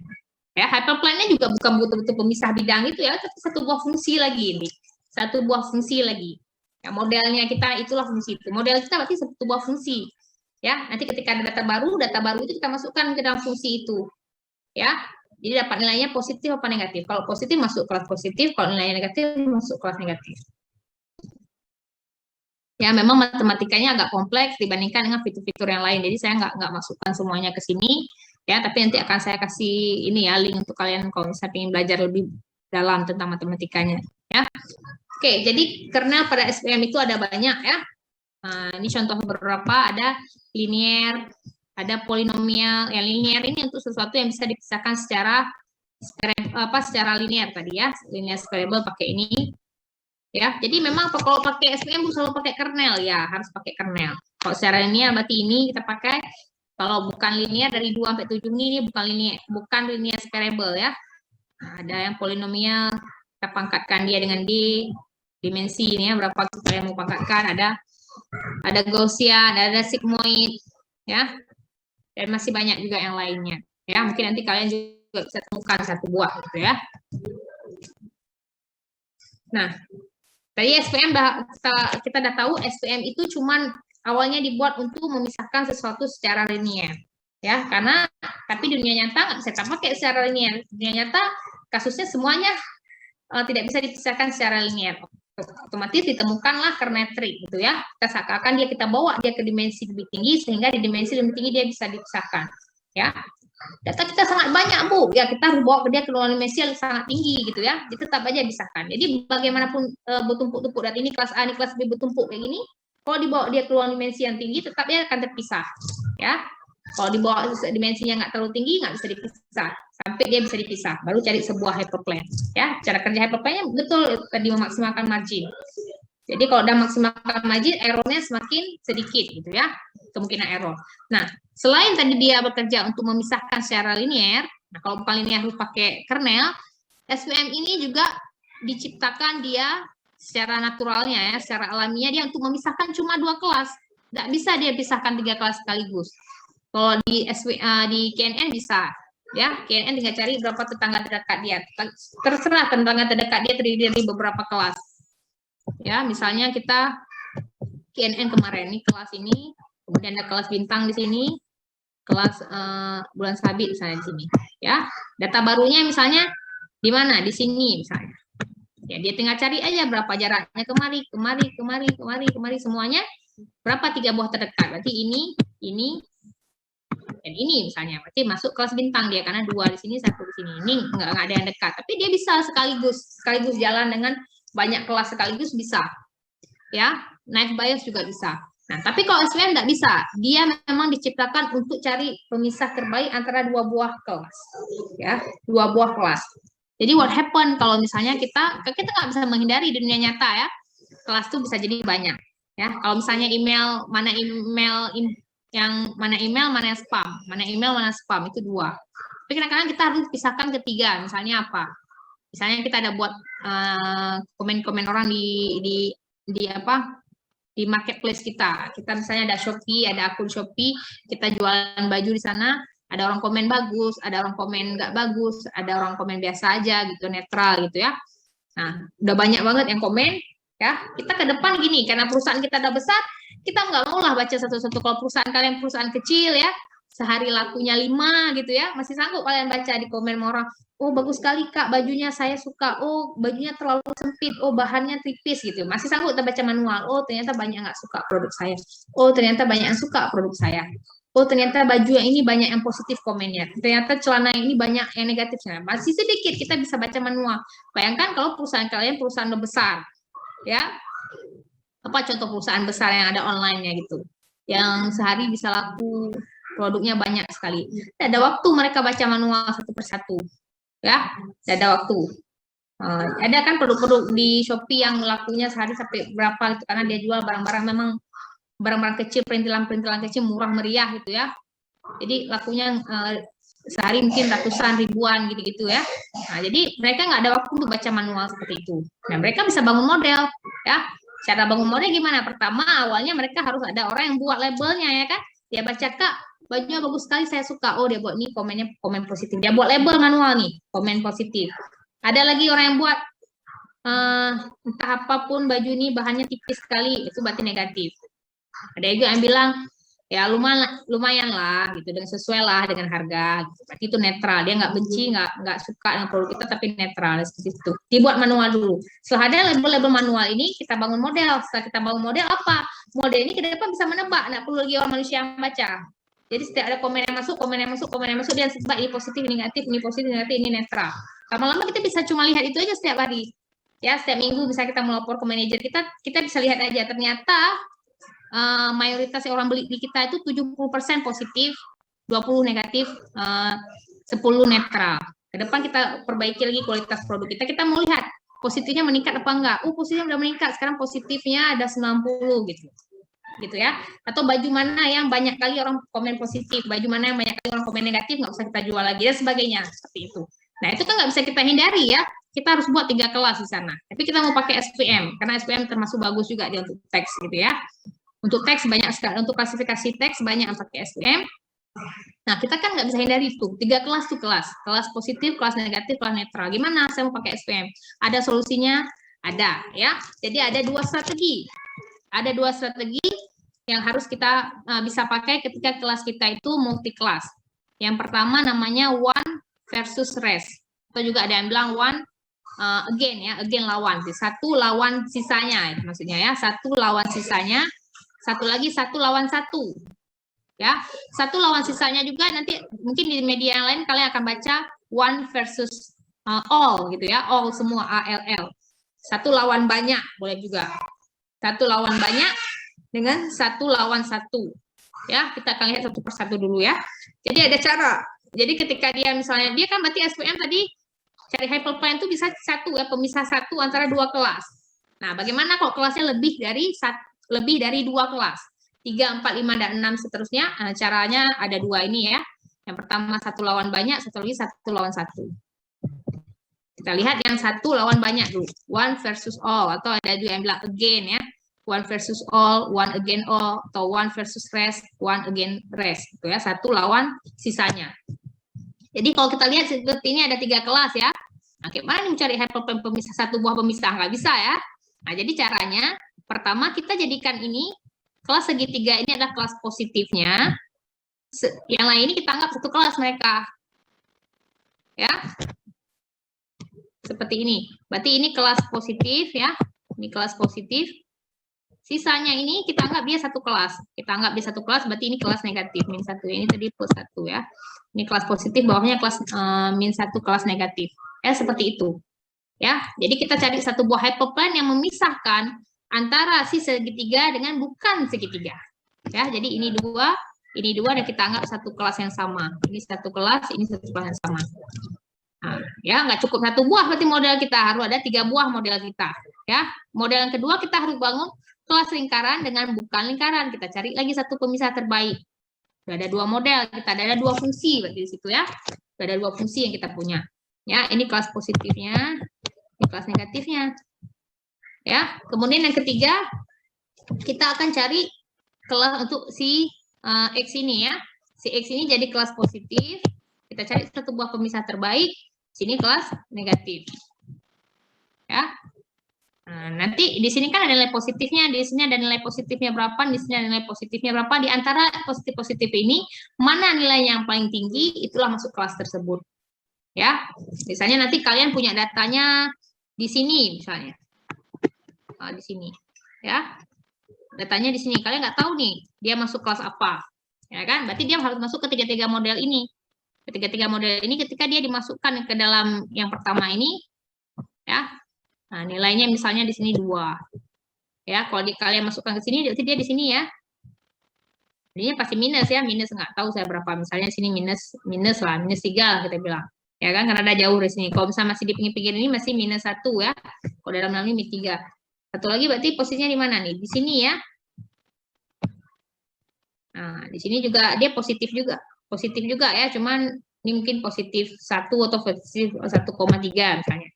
Ya, hyperplane-nya juga bukan betul-betul pemisah bidang itu ya, tapi 1 buah fungsi lagi ini. 1 buah fungsi lagi. Ya, modelnya kita itulah fungsi itu. Model kita berarti 1 buah fungsi. Ya, nanti ketika ada data baru itu kita masukkan ke dalam fungsi itu. Ya, jadi dapat nilainya positif apa negatif. Kalau positif masuk kelas positif, kalau nilainya negatif masuk kelas negatif. Ya, memang matematikanya agak kompleks dibandingkan dengan fitur-fitur yang lain. Jadi saya nggak masukkan semuanya ke sini, ya. Tapi nanti akan saya kasih ini ya link untuk kalian kalau misalnya ingin belajar lebih dalam tentang matematikanya, ya. Oke, jadi kernel pada SPM itu ada banyak ya. Nah, ini contoh beberapa, ada linear, ada polinomial. Yang linear ini untuk sesuatu yang bisa dipisahkan secara linear tadi ya, linear separable pakai ini. Ya, jadi memang kalau pakai SPM selalu pakai kernel ya, harus pakai kernel. Kalau secara linear berarti ini kita pakai. Kalau bukan linear dari 2 sampai 7 ini bukan linear separable ya. Nah, ada yang polinomial, kita pangkatkan dia dengan dimensi ini ya, berapa kita mau pangkatkan, ada Gaussian, ada sigmoid ya. Dan masih banyak juga yang lainnya. Ya, mungkin nanti kalian juga bisa temukan satu buah gitu ya. Nah, tadi SPM kita udah tahu SPM itu cuman awalnya dibuat untuk memisahkan sesuatu secara linear, ya. Karena tapi dunia nyata nggak bisa kita pakai secara linear. Dunia nyata kasusnya semuanya tidak bisa dipisahkan secara linear. Otomatis ditemukanlah kernetrik gitu ya. Kita bawa dia ke dimensi lebih tinggi sehingga di dimensi lebih tinggi dia bisa dipisahkan, ya. Data kita sangat banyak, Bu. Ya, kita harus bawa dia ke luar dimensi yang sangat tinggi gitu ya. Jadi tetap aja disahkan. Jadi bagaimanapun bertumpuk-tumpuk data ini kelas A, ini kelas B bertumpuk kayak gini, kalau dibawa dia ke luar dimensi yang tinggi tetap dia akan terpisah, ya. Kalau dibawa dimensinya nggak terlalu tinggi nggak bisa dipisah. Sampai dia bisa dipisah, baru cari sebuah hyperplane, ya. Cara kerja hyperplane betul tadi memaksimalkan margin. Jadi kalau udah maksimalkan margin, errornya semakin sedikit gitu ya, kemungkinan error. Nah, selain tadi dia bekerja untuk memisahkan secara linear, nah kalau bukan linear harus pakai kernel, SVM ini juga diciptakan dia secara naturalnya ya, secara alamiah dia untuk memisahkan cuma 2 kelas. Nggak bisa dia pisahkan 3 kelas sekaligus. Kalau di KNN bisa, ya. KNN tinggal cari berapa tetangga terdekat dia. Terserah tetangga terdekat dia terdiri dari beberapa kelas. Ya, misalnya kita KNN kemarin nih kelas ini, kemudian ada kelas bintang di sini, kelas bulan sabit misalnya di sini, ya. Data barunya misalnya di mana? Di sini misalnya. Ya, dia tinggal cari aja berapa jaraknya kemari semuanya berapa 3 buah terdekat. Berarti ini dan ini misalnya. Berarti masuk kelas bintang dia karena 2 di sini, 1 di sini. Ini enggak ada yang dekat, tapi dia bisa sekaligus jalan dengan banyak kelas sekaligus bisa, ya. Naive Bayes juga bisa. Nah, tapi kalau SVM nggak bisa, dia memang diciptakan untuk cari pemisah terbaik antara 2 buah kelas, ya, 2 buah kelas. Jadi what happen kalau misalnya kita nggak bisa menghindari di dunia nyata ya, kelas tuh bisa jadi banyak, ya. Kalau misalnya mana email mana spam, mana spam itu 2. Tapi kadang-kadang kita harus pisahkan ketiga, misalnya apa? Misalnya kita ada buat komen-komen orang di marketplace kita. Kita misalnya ada Shopee, ada akun Shopee, kita jualan baju di sana, ada orang komen bagus, ada orang komen nggak bagus, ada orang komen biasa aja gitu, netral gitu ya. Nah, udah banyak banget yang komen, ya. Kita ke depan gini, karena perusahaan kita udah besar, kita nggak mau lah baca satu-satu. Kalau perusahaan kalian perusahaan kecil ya, sehari lakunya 5 gitu ya, masih sanggup kalian baca di komen orang, oh bagus sekali Kak, bajunya saya suka, oh bajunya terlalu sempit, oh bahannya tipis gitu. Masih sanggup kita baca manual, oh ternyata banyak nggak suka produk saya, oh ternyata banyak yang suka produk saya, oh ternyata baju yang ini banyak yang positif komennya, ternyata celana ini banyak yang negatifnya. Masih sedikit kita bisa baca manual. Bayangkan kalau perusahaan kalian perusahaan besar, ya. Apa contoh perusahaan besar yang ada online-nya gitu, yang sehari bisa laku produknya banyak sekali. Tidak ada waktu mereka baca manual satu persatu, ya. Tidak ada waktu. Ada kan produk-produk di Shopee yang lakunya sehari sampai berapa gitu, karena dia jual barang-barang memang barang-barang kecil, perintilan-perintilan kecil murah meriah gitu ya. Jadi lakunya sehari mungkin ratusan ribuan gitu-gitu ya. Nah, jadi mereka nggak ada waktu untuk baca manual seperti itu. Nah, mereka bisa bangun model ya. Cara bangun model gimana? Pertama awalnya mereka harus ada orang yang buat labelnya ya kan. Dia baca, Kak, bajunya bagus sekali, saya suka. Oh, dia buat ini komennya komen positif. Dia buat label manual nih, komen positif. Ada lagi orang yang buat entah apapun baju ini bahannya tipis sekali, itu berarti negatif. Ada juga yang bilang Ya lumayan lah gitu, dengan sesuai lah dengan harga gitu. Berarti itu netral, dia nggak benci, nggak suka dengan produk kita, tapi netral seperti itu. Dibuat manual dulu. Setelah ada label-label manual ini, kita bangun model. Setelah kita bangun model, apa model ini ke depan bisa menebak, nggak perlu lagi orang manusia yang baca. Jadi setiap ada komen yang masuk, dia sebab ini positif, ini negatif, ini netral. Lama-lama kita bisa cuma lihat itu aja setiap hari. Ya, setiap minggu bisa kita melapor ke manajer kita bisa lihat aja ternyata mayoritas orang beli di kita itu 70% positif, 20 negatif, 10 netral. Ke depan kita perbaiki lagi kualitas produk kita mau lihat positifnya meningkat apa enggak. Positifnya udah meningkat, sekarang positifnya ada 90 gitu ya. Atau baju mana yang banyak kali orang komen positif, baju mana yang banyak kali orang komen negatif, nggak usah kita jual lagi dan sebagainya, seperti itu. Nah, itu kan nggak bisa kita hindari ya. Kita harus buat 3 kelas di sana. Tapi kita mau pakai SPM, karena SPM termasuk bagus juga dia untuk teks gitu ya. Untuk teks banyak sekali, untuk klasifikasi teks banyak yang pakai SPM. Nah, kita kan nggak bisa hindari itu. 3 kelas tuh kelas positif, kelas negatif, kelas netral. Gimana saya mau pakai SPM? Ada solusinya? Ada ya. Jadi ada 2 strategi. Ada 2 strategi yang harus kita bisa pakai ketika kelas kita itu multi kelas. Yang pertama namanya one versus rest. Atau juga ada yang bilang one again ya, again lawan. Satu lawan sisanya maksudnya ya. Satu lawan sisanya. Satu lagi 1 lawan 1. Ya, 1 lawan sisanya juga nanti mungkin di media yang lain kalian akan baca one versus all gitu ya, all semua ALL. 1 lawan banyak boleh juga. 1 lawan banyak dengan 1 lawan 1. Ya, kita akan lihat satu persatu dulu ya. Jadi ada cara. Jadi ketika dia misalnya dia kan berarti SPM tadi cari hyperplane itu bisa 1 ya, pemisah 1 antara 2 kelas. Nah, bagaimana kalau kelasnya lebih dari 2 kelas, 3, 4, 5, dan 6 seterusnya. Caranya ada 2 ini ya. Yang pertama 1 lawan banyak, satu lagi 1 lawan 1. Kita lihat yang 1 lawan banyak dulu. One versus all, atau ada juga yang bilang again ya. One versus all, one again all, atau one versus rest, one again rest. Gitu ya, 1 lawan sisanya. Jadi kalau kita lihat seperti ini ada 3 kelas ya. Nah, gimana mencari hyperplane pemisah, 1 buah pemisah? Nggak bisa ya. Nah, jadi caranya pertama kita jadikan ini kelas segitiga ini adalah kelas positifnya. Yang lain ini kita anggap 1 kelas mereka. Ya. Seperti ini. Berarti ini kelas positif ya. Ini kelas positif. Sisanya ini kita anggap dia 1 kelas. Kita anggap dia 1 kelas, berarti ini kelas negatif. -1 ini tadi +1 ya. Ini kelas positif, bawahnya kelas -1 kelas negatif. Ya, seperti itu. Ya, jadi kita cari 1 buah hyperplane yang memisahkan antara si segitiga dengan bukan segitiga. Ya, jadi ini 2 dan kita anggap 1 kelas yang sama. Ini 1 kelas, ini 1 kelas yang sama. Nah, ya, nggak cukup 1 buah berarti model kita, harus ada 3 buah model kita. Ya, model yang kedua kita harus bangun kelas lingkaran dengan bukan lingkaran. Kita cari lagi 1 pemisah terbaik. Sudah ada 2 model, kita ada 2 fungsi berarti di situ ya. Sudah ada 2 fungsi yang kita punya. Ya, ini kelas positifnya, ini kelas negatifnya. Ya, kemudian yang ketiga kita akan cari kelas untuk si X ini ya. Si X ini jadi kelas positif. Kita cari 1 buah pemisah terbaik. Sini kelas negatif. Ya. Nah, nanti di sini kan ada nilai positifnya, di sini ada nilai positifnya berapa, di sini ada nilai positifnya berapa. Di antara positif-positif ini, mana nilai yang paling tinggi, itulah masuk kelas tersebut. Ya, misalnya nanti kalian punya datanya di sini misalnya. Nah, di sini. Ya. Datanya di sini. Kalian nggak tahu nih, dia masuk kelas apa. Ya kan? Berarti dia harus masuk ke 3 model ini. Ketiga model ini ketika dia dimasukkan ke dalam yang pertama ini, ya. Nah, nilainya misalnya di sini 2. Ya, kalau kalian masukkan ke sini, berarti dia di sini ya. Jadinya pasti minus ya, minus nggak tahu saya berapa. Misalnya di sini minus lah, -3 lah kita bilang. Ya kan, karena ada jauh dari sini. Kalau misalnya masih di pinggir-pinggir ini masih -1 ya. Kalau dalam hal ini -3. Satu lagi berarti posisinya di mana nih? Di sini ya. Nah, di sini juga dia positif juga. Positif juga ya, cuman ini mungkin positif 1 atau positif 1,3 misalnya.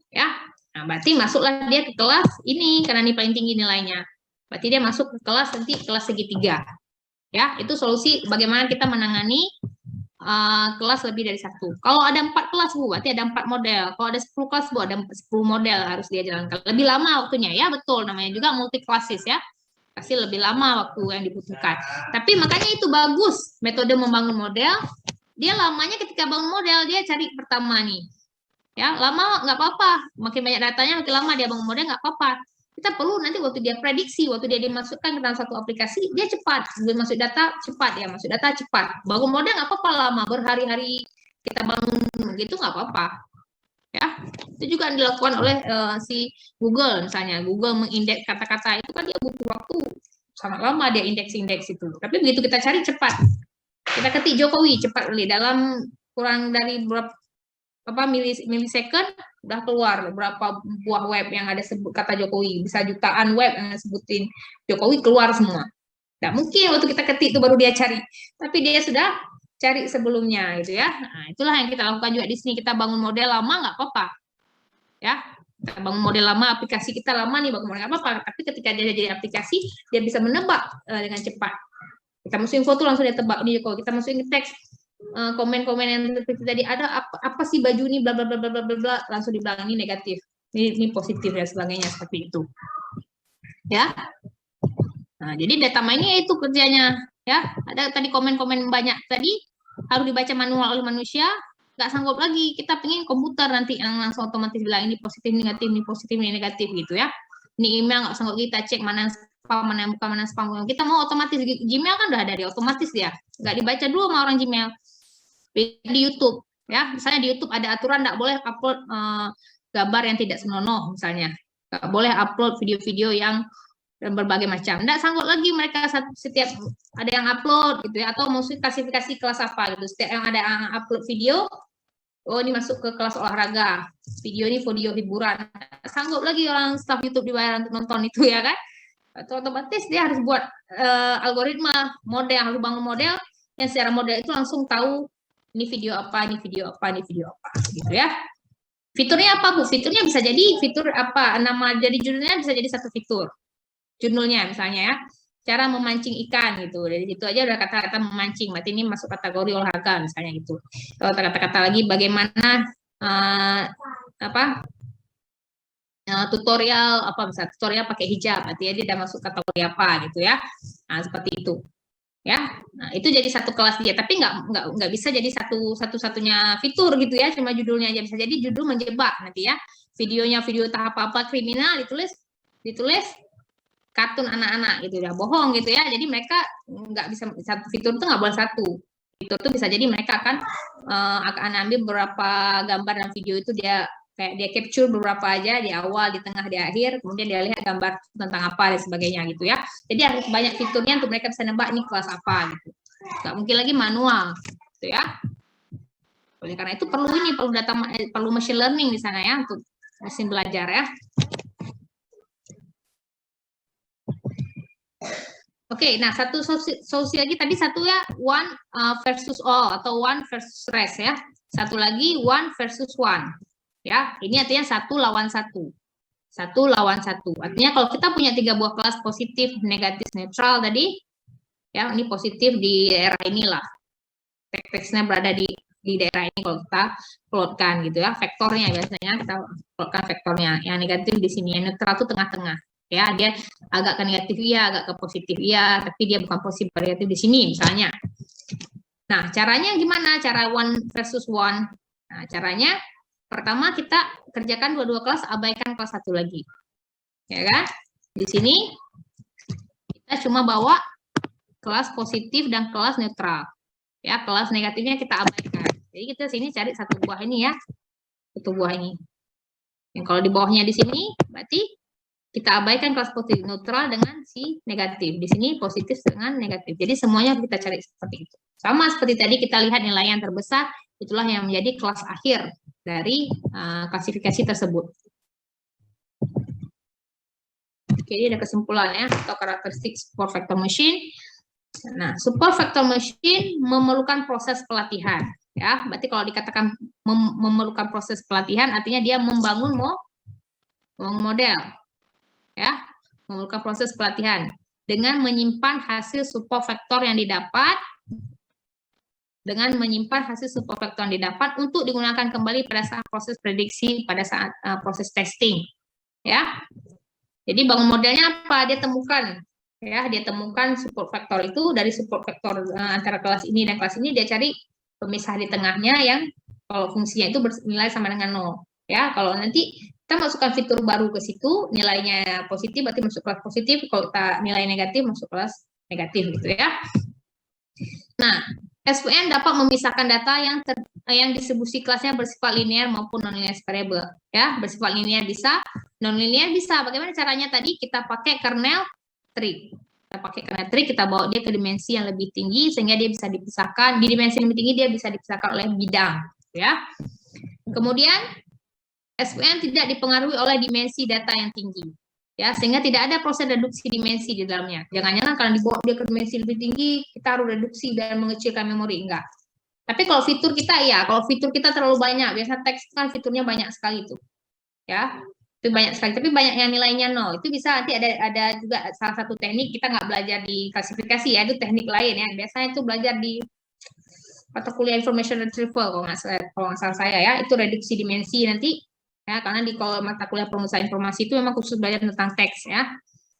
Ya. Nah, berarti masuklah dia ke kelas ini karena ini paling tinggi nilainya. Berarti dia masuk ke kelas nanti kelas segitiga. Ya, itu solusi bagaimana kita menangani kelas lebih dari 1. Kalau ada 4 kelas Bu, berarti ada 4 model. Kalau ada 10 kelas Bu, ada 10 model harus dia jalankan. Lebih lama waktunya ya, betul namanya juga multi classes ya. pasti lebih lama waktu yang dibutuhkan. Tapi makanya itu bagus metode membangun model. Dia lamanya ketika bangun model dia cari pertama nih, ya lama nggak apa-apa, makin banyak datanya makin lama dia bangun model nggak apa-apa. Kita perlu nanti waktu dia prediksi, waktu dia dimasukkan ke dalam satu aplikasi dia cepat, masuk data cepat ya, masuk data cepat. Bangun model nggak apa-apa lama, berhari-hari kita bangun gitu nggak apa-apa. Ya, itu juga yang dilakukan oleh si Google misalnya. Google mengindeks kata-kata itu kan dia butuh waktu sangat lama dia indeks-indeks itu. Tapi begitu kita cari cepat. Kita ketik Jokowi cepat dalam kurang dari berapa milisecond udah keluar berapa buah web yang ada sebut kata Jokowi, bisa jutaan web yang sebutin Jokowi keluar semua. Nggak mungkin waktu kita ketik itu baru dia cari, tapi dia sudah cari sebelumnya gitu ya. Nah, itulah yang kita lakukan juga di sini. Kita bangun model lama nggak apa-apa, ya. Kita bangun model lama, aplikasi kita lama nih bangun model nggak apa-apa. Tapi ketika dia jadi aplikasi, dia bisa menebak dengan cepat. Kita masukin foto langsung dia tebak ini Jokowi. Kita masukin teks komen-komen yang seperti tadi ada apa sih baju ini bla bla bla bla bla bla, langsung dibilang ini negatif, ini positif dan sebagainya seperti itu, ya. Nah, jadi data mining itu kerjanya, ya. Ada tadi komen-komen banyak tadi harus dibaca manual oleh manusia, nggak sanggup lagi. Kita pengen komputer nanti yang langsung otomatis bilang ini positif, ini positif, ini negatif gitu ya. Ini email nggak sanggup kita cek mana spam, mana yang bukan, mana spam. Kita mau otomatis, Gmail kan udah ada di otomatis dia, nggak dibaca dulu sama orang Gmail. Di YouTube ya, misalnya di YouTube ada aturan nggak boleh upload gambar yang tidak senonoh misalnya, nggak boleh upload video-video yang berbagai macam. Nggak sanggup lagi mereka setiap ada yang upload gitu ya, atau mesti klasifikasi kelas apa gitu. Setiap yang ada yang upload video, oh ini masuk ke kelas olahraga, video ini video hiburan. Nggak sanggup lagi orang staff YouTube dibayar untuk nonton itu ya kan. Atau otomatis dia harus buat algoritma model, harus bangun model yang secara model itu langsung tahu ini video apa, ini video apa, ini video apa gitu ya. Fiturnya apa Bu? Fiturnya bisa jadi fitur apa, nama dari judulnya bisa jadi satu fitur. Judulnya misalnya ya, cara memancing ikan gitu. Dari situ aja udah kata-kata memancing, berarti ini masuk kategori olahraga misalnya gitu. Kalau kata-kata lagi bagaimana tutorial apa, misalnya tutorial pakai hijab, berarti dia udah masuk kategori apa gitu ya. Nah, seperti itu. Ya, nah, itu jadi satu kelas dia, tapi nggak bisa jadi satu-satunya fitur gitu ya, cuma judulnya aja. Bisa jadi judul menjebak nanti ya, videonya video tahap apa kriminal ditulis kartun anak-anak gitu ya, bohong gitu ya. Jadi mereka nggak bisa, satu fitur itu nggak boleh satu fitur itu bisa jadi mereka akan ambil beberapa gambar dan video itu dia kayak dia capture beberapa aja di awal, di tengah, di akhir, kemudian dia lihat gambar tentang apa dan sebagainya gitu ya. Jadi harus banyak fiturnya untuk mereka bisa nebak ini kelas apa gitu. Nggak mungkin lagi manual gitu ya. Oleh karena itu perlu machine learning di sana ya, untuk mesin belajar ya. Oke, nah satu solusi lagi tadi satu ya, one versus all atau one versus rest ya. Satu lagi one versus one. Ya, ini artinya 1 lawan 1. 1 lawan 1. Artinya kalau kita punya 3 buah kelas positif, negatif, netral tadi, ya ini positif di daerah inilah. Teksnya berada di daerah ini kalau kita plotkan gitu ya. Vektornya biasanya kita plotkan vektornya. Yang negatif di sini, yang netral itu tengah-tengah. Ya, dia agak ke negatif iya, agak ke positif iya, tapi dia bukan positif negatif di sini misalnya. Nah, caranya gimana? Cara one versus one. Nah, caranya pertama kita kerjakan dua-dua kelas, abaikan kelas satu lagi. Ya kan? Di sini kita cuma bawa kelas positif dan kelas netral. Ya, kelas negatifnya kita abaikan. Jadi kita sini cari satu buah ini ya. Satu buah ini. Yang kalau di bawahnya di sini berarti kita abaikan kelas positif netral dengan si negatif. Di sini positif dengan negatif. Jadi semuanya kita cari seperti itu. Sama seperti tadi kita lihat nilai yang terbesar, itulah yang menjadi kelas akhir dari klasifikasi tersebut. Oke, ini ada kesimpulannya atau karakteristik support vector machine. Nah, support vector machine memerlukan proses pelatihan. Ya, berarti kalau dikatakan memerlukan proses pelatihan, artinya dia membangun model. Ya, memerlukan proses pelatihan dengan menyimpan hasil support vector yang didapat. Dengan menyimpan hasil support vector yang didapat untuk digunakan kembali pada saat proses prediksi, pada saat proses testing. Ya, jadi bangun modelnya apa? Dia temukan Ya, dia temukan support vektor itu dari support vektor antara kelas ini dan kelas ini, dia cari pemisah di tengahnya yang kalau fungsinya itu bernilai sama dengan 0. Ya, kalau nanti kita masukkan fitur baru ke situ, nilainya positif berarti masuk kelas positif, kalau kita nilai negatif masuk kelas negatif gitu ya. Nah, SVM dapat memisahkan data yang distribusi kelasnya bersifat linear maupun non-linear variable. Ya, bersifat linear bisa, non-linear bisa. Bagaimana caranya tadi? Kita pakai kernel tree. Kita pakai kernel tree, kita bawa dia ke dimensi yang lebih tinggi sehingga dia bisa dipisahkan. Di dimensi yang lebih tinggi dia bisa dipisahkan oleh bidang, ya. Kemudian SVM tidak dipengaruhi oleh dimensi data yang tinggi. Ya, sehingga tidak ada proses reduksi dimensi di dalamnya. Jangan-jangan kalau dibawa dia ke dimensi lebih tinggi, kita harus reduksi dan mengecilkan memori, enggak. Tapi kalau fitur kita ya, kalau fitur kita terlalu banyak, biasa teks kan fiturnya banyak sekali itu. Ya, itu banyak sekali, tapi banyak yang nilainya 0. Itu bisa nanti ada juga salah satu teknik, kita nggak belajar di klasifikasi ya, itu teknik lain ya. Biasanya itu belajar di mata kuliah information retrieval kalau nggak salah saya ya, itu reduksi dimensi nanti ya, karena di kalau mata kuliah pengusaha informasi itu memang khusus belajar tentang teks ya.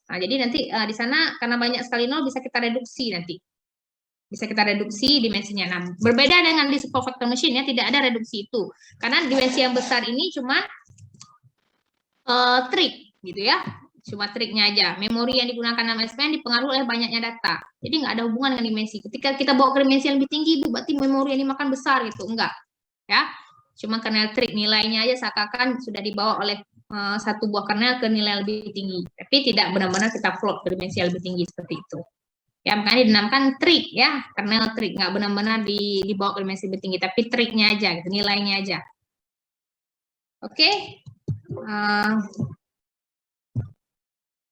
Nah, jadi nanti di sana karena banyak sekali 0 bisa kita reduksi nanti. Bisa kita reduksi dimensinya 6. Berbeda dengan di support vector machine ya, tidak ada reduksi itu. Karena dimensi yang besar ini cuma trik gitu ya, cuma triknya aja. Memori yang digunakan dalam SVM dipengaruhi oleh banyaknya data, jadi nggak ada hubungan dengan dimensi. Ketika kita bawa ke dimensi yang lebih tinggi, berarti memori yang dimakan besar gitu, enggak ya, cuma kernel trik, nilainya aja seakan-akan sudah dibawa oleh satu buah kernel ke nilai lebih tinggi, tapi tidak benar-benar kita float ke dimensi yang lebih tinggi seperti itu ya. Makanya dinamakan trik ya, kernel trik, nggak benar-benar dibawa ke dimensi lebih tinggi, tapi triknya aja gitu, nilainya aja. Oke.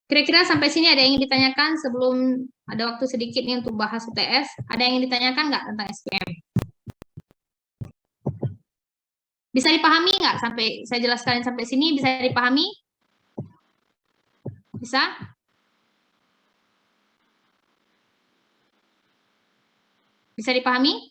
Kira-kira sampai sini ada yang ingin ditanyakan sebelum ada waktu sedikit nih untuk bahas UTS? Ada yang ingin ditanyakan nggak tentang SVM? Bisa dipahami nggak sampai saya jelaskan sampai sini? Bisa dipahami? Bisa? Bisa dipahami?